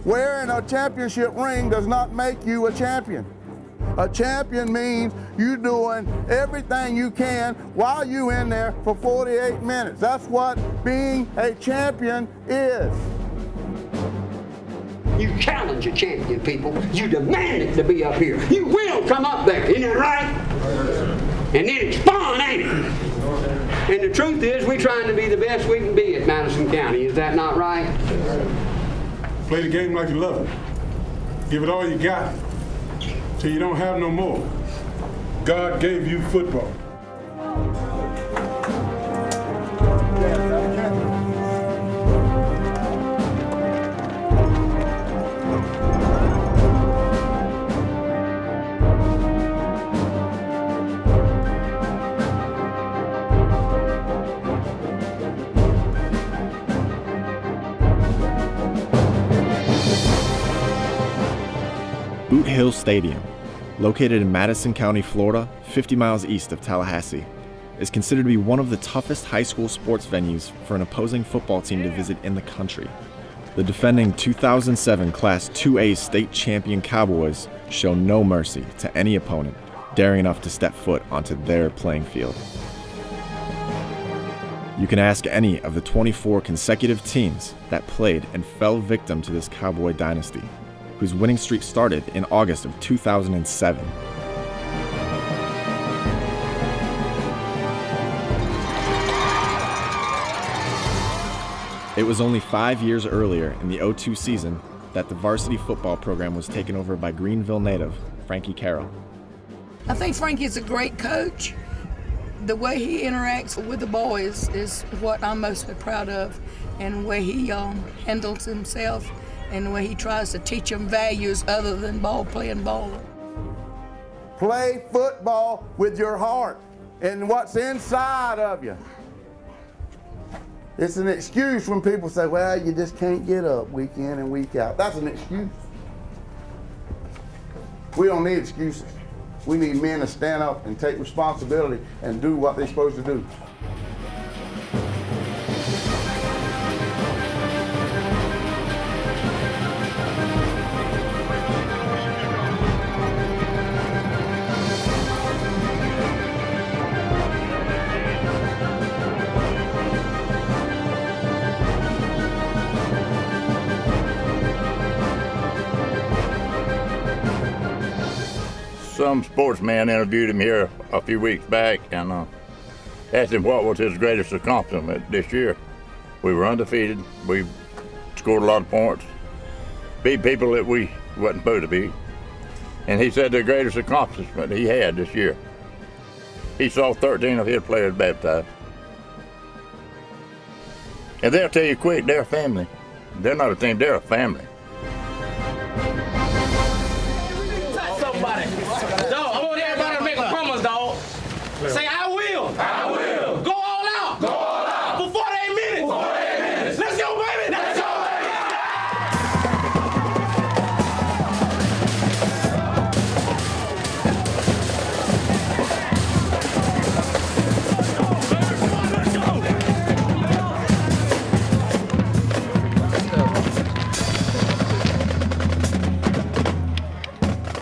Wearing a championship ring does not make you a champion. A champion means you doing everything you can while you in there for 48 minutes. That's what being a champion is. You challenge a champion, people. You demand it to be up here. You will come up there, isn't that right? And then it's fun, ain't it? And the truth is, we're trying to be the best we can be at Madison County. Is that not right? Play the game like you love it. Give it all you got till you don't have no more. God gave you football. Boot Hill Stadium, located in Madison County, Florida, 50 miles east of Tallahassee, is considered to be one of the toughest high school sports venues for an opposing football team to visit in the country. The defending 2007 Class 2A state champion Cowboys show no mercy to any opponent daring enough to step foot onto their playing field. You can ask any of the 24 consecutive teams that played and fell victim to this Cowboy dynasty, whose winning streak started in August of 2007. It was only 5 years earlier in the 2002 season that the varsity football program was taken over by Greenville native Frankie Carroll. I think Frankie's a great coach. The way he interacts with the boys is what I'm most proud of, and the way he handles himself, and the way he tries to teach them values other than playing ball. Play football with your heart and what's inside of you. It's an excuse when people say, well, you just can't get up week in and week out. That's an excuse. We don't need excuses. We need men to stand up and take responsibility and do what they're supposed to do. Some sportsman interviewed him here a few weeks back and asked him what was his greatest accomplishment this year. We were undefeated. We scored a lot of points, beat people that we wasn't supposed to beat. And he said the greatest accomplishment he had this year, he saw 13 of his players baptized. And they'll tell you quick, they're a family. They're not a team, they're a family. Say, I will. I will. Go all out. Go all out. For 48 minutes. 48 minutes. Let's go, baby. Let's go,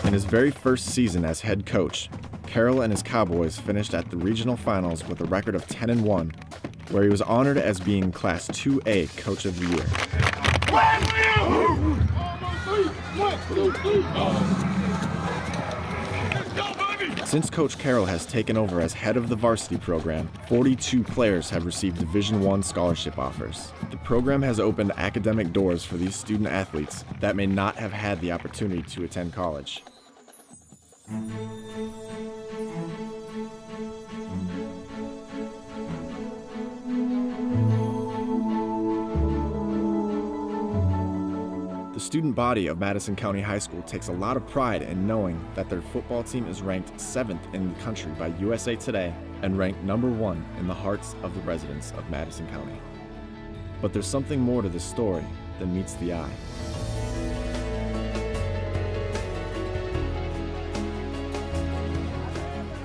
In his very first season as head coach, Carroll and his Cowboys finished at the regional finals with a record of 10-1, where he was honored as being Class 2A Coach of the Year. Since Coach Carroll has taken over as head of the varsity program, 42 players have received Division I scholarship offers. The program has opened academic doors for these student athletes that may not have had the opportunity to attend college. The student body of Madison County High School takes a lot of pride in knowing that their football team is ranked 7th in the country by USA Today and ranked number 1 in the hearts of the residents of Madison County. But there's something more to this story than meets the eye.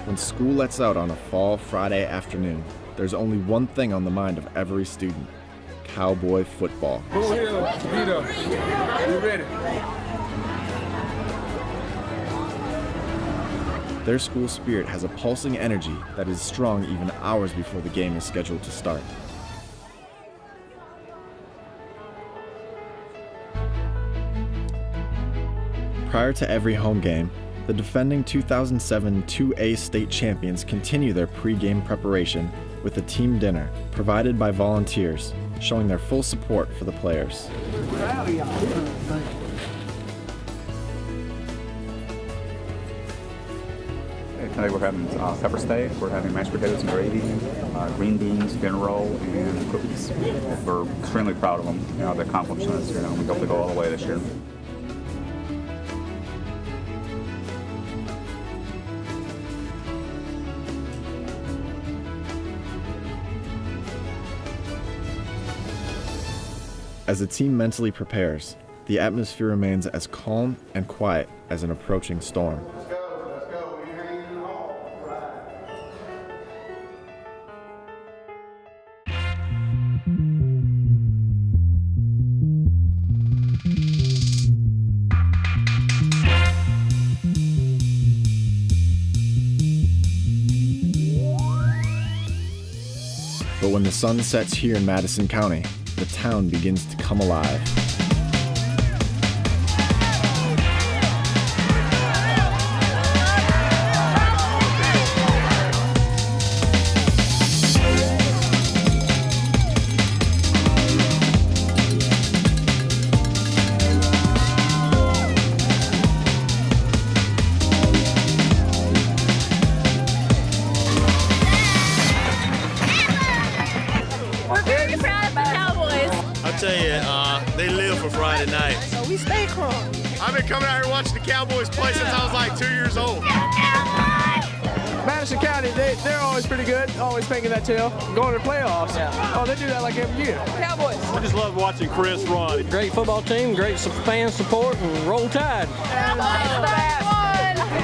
When school lets out on a fall Friday afternoon, there's only one thing on the mind of every student: Cowboy football. Go ahead, Vito. You ready? Their school spirit has a pulsing energy that is strong even hours before the game is scheduled to start. Prior to every home game, the defending 2007 2A state champions continue their pre-game preparation with a team dinner provided by volunteers, showing their full support for the players. Today we're having pepper steak, we're having mashed potatoes and gravy, green beans, dinner roll, and cookies. We're extremely proud of them, the accomplishments. We hope to go all the way this year. As the team mentally prepares, the atmosphere remains as calm and quiet as an approaching storm. Let's go. We're hanging in the hall. Right. But when the sun sets here in Madison County, the town begins to come alive. We're very proud of the Cowboys. I tell you, they live for Friday night. So we stay crunk. I've been coming out here watching the Cowboys play since I was like 2 years old. Madison County, they're always pretty good, always making that tail, going to the playoffs. Yeah. Oh, they do that like every year. Cowboys. I just love watching Chris run. Great football team, great fan support, and roll tide.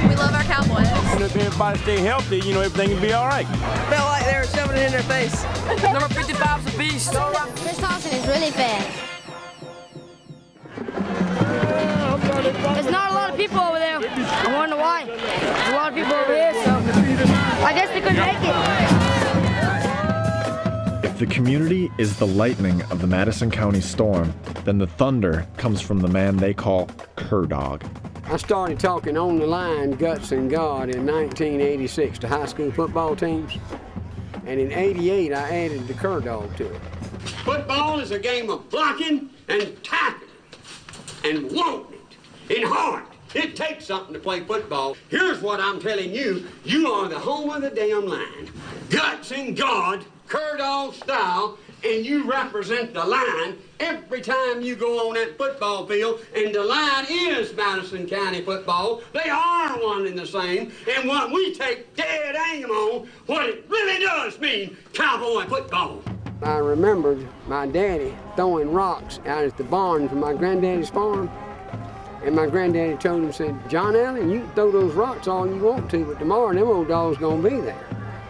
We love our Cowboys. And if everybody stay healthy, everything will be all right. Felt like they were shoving it in their face. Number 55's a beast. Chris Thompson is really fast. There's not a lot of people over there. I wonder why. There's a lot of people over here, so I guess they couldn't make it. If the community is the lightning of the Madison County storm, then the thunder comes from the man they call Cur Dog. I started talking on the line, guts and God, in 1986 to high school football teams. And in 88, I added the Cur Dog to it. Football is a game of blocking and tackling and wanting it in heart. It takes something to play football. Here's what I'm telling you. You are the home of the damn line. Guts and God, Cur Dog style, and you represent the line every time you go on that football field, and the line is Madison County football. They are one and the same, and what we take dead aim on, what it really does mean, Cowboy football. I remembered my daddy throwing rocks out at the barn from my granddaddy's farm, and my granddaddy told him, said, John Allen, you can throw those rocks all you want to, but tomorrow them old dogs gonna be there.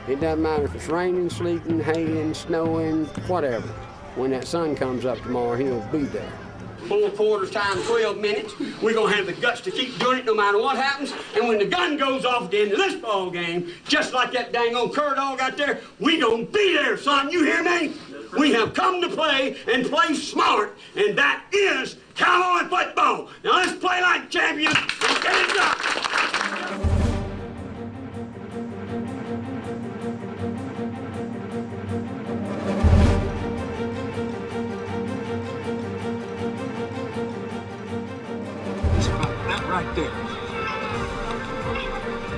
It doesn't matter if it's raining, sleeting, hailing, snowing, whatever. When that sun comes up tomorrow, he'll be there. 4 quarters times 12 minutes. We're going to have the guts to keep doing it no matter what happens. And when the gun goes off at the end of this ball game, just like that dang old Cur Dog out there, we going to be there, son. You hear me? We have come to play and play smart, and that is Cowboy football. Now let's play like champions and get it done. Right there.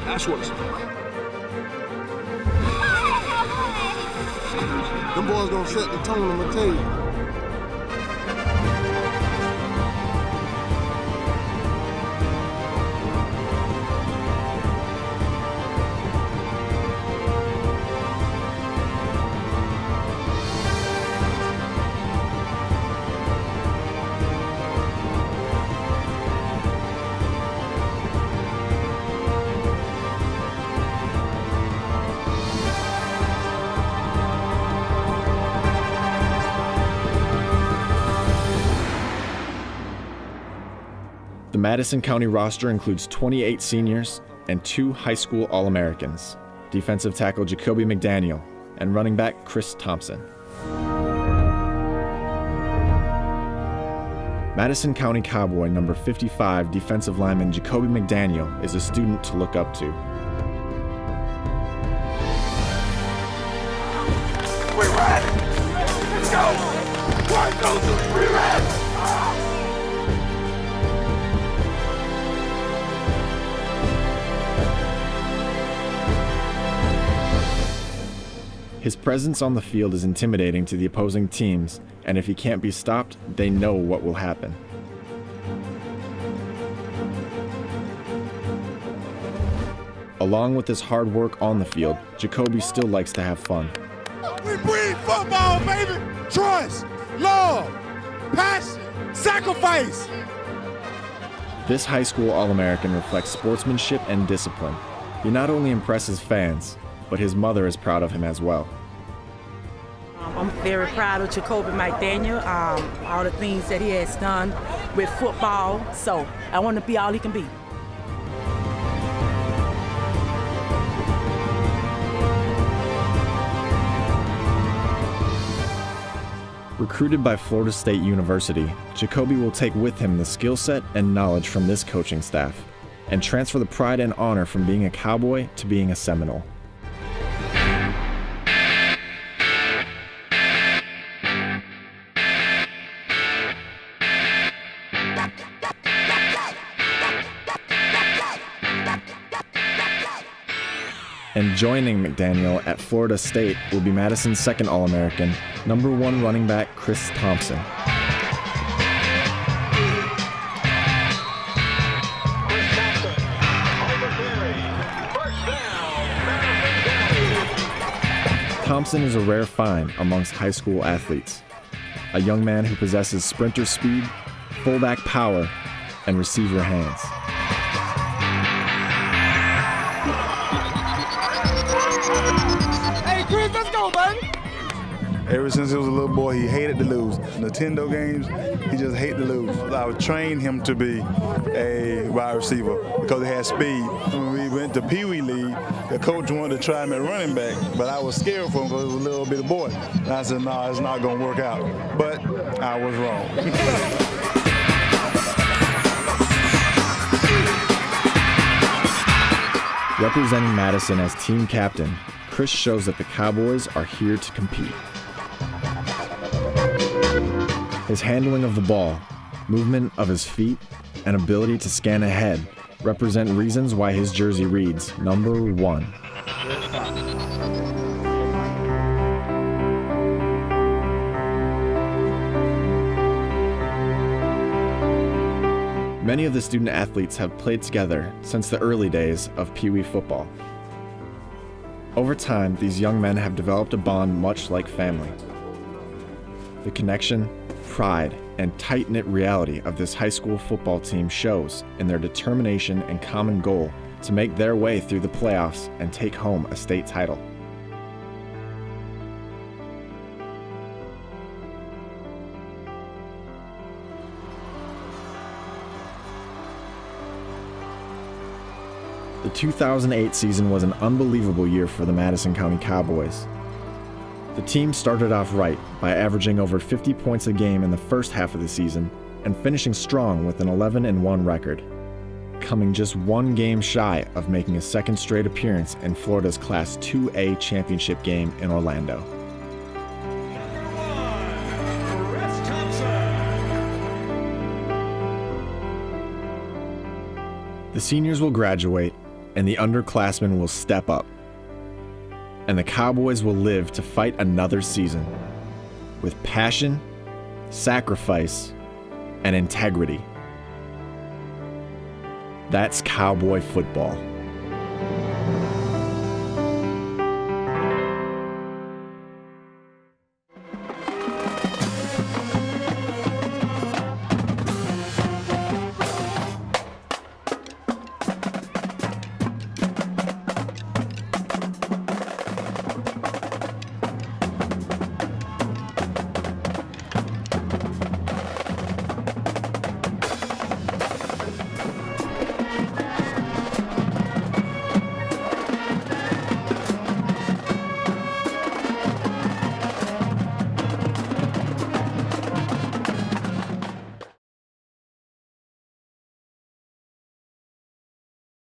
That's what it's about. Them boys gonna set the tone, I'm gonna tell you. The Madison County roster includes 28 seniors and 2 high school All-Americans, defensive tackle Jacoby McDaniel and running back Chris Thompson. Madison County Cowboy number 55 defensive lineman Jacoby McDaniel is a student to look up to. We're ready. Let's go. 1, 2, 3, ready. His presence on the field is intimidating to the opposing teams, and if he can't be stopped, they know what will happen. Along with his hard work on the field, Jacoby still likes to have fun. We breed football, baby. Trust, love, passion, sacrifice. This high school All-American reflects sportsmanship and discipline. He not only impresses fans, but his mother is proud of him as well. I'm very proud of Jacoby McDaniel, all the things that he has done with football, so I want to be all he can be. Recruited by Florida State University, Jacoby will take with him the skill set and knowledge from this coaching staff and transfer the pride and honor from being a Cowboy to being a Seminole. And joining McDaniel at Florida State will be Madison's second All-American, number 1 running back Chris Thompson. Thompson is a rare find amongst high school athletes, a young man who possesses sprinter speed, fullback power, and receiver hands. Hey, Chris, let's go, buddy. Ever since he was a little boy, he hated to lose. Nintendo games, he just hated to lose. I would train him to be a wide receiver because he had speed. When we went to Pee Wee League, the coach wanted to try him at running back, but I was scared for him because he was a little bitty boy. And I said, no, it's not going to work out. But I was wrong. Representing Madison as team captain, Chris shows that the Cowboys are here to compete. His handling of the ball, movement of his feet, and ability to scan ahead represent reasons why his jersey reads number 1. Many of the student athletes have played together since the early days of Pee Wee football. Over time, these young men have developed a bond much like family. The connection, pride, and tight-knit reality of this high school football team shows in their determination and common goal to make their way through the playoffs and take home a state title. The 2008 season was an unbelievable year for the Madison County Cowboys. The team started off right by averaging over 50 points a game in the first half of the season and finishing strong with an 11-1 record, coming just 1 game shy of making a second straight appearance in Florida's Class 2A championship game in Orlando. The seniors will graduate and the underclassmen will step up. And the Cowboys will live to fight another season with passion, sacrifice, and integrity. That's Cowboy football.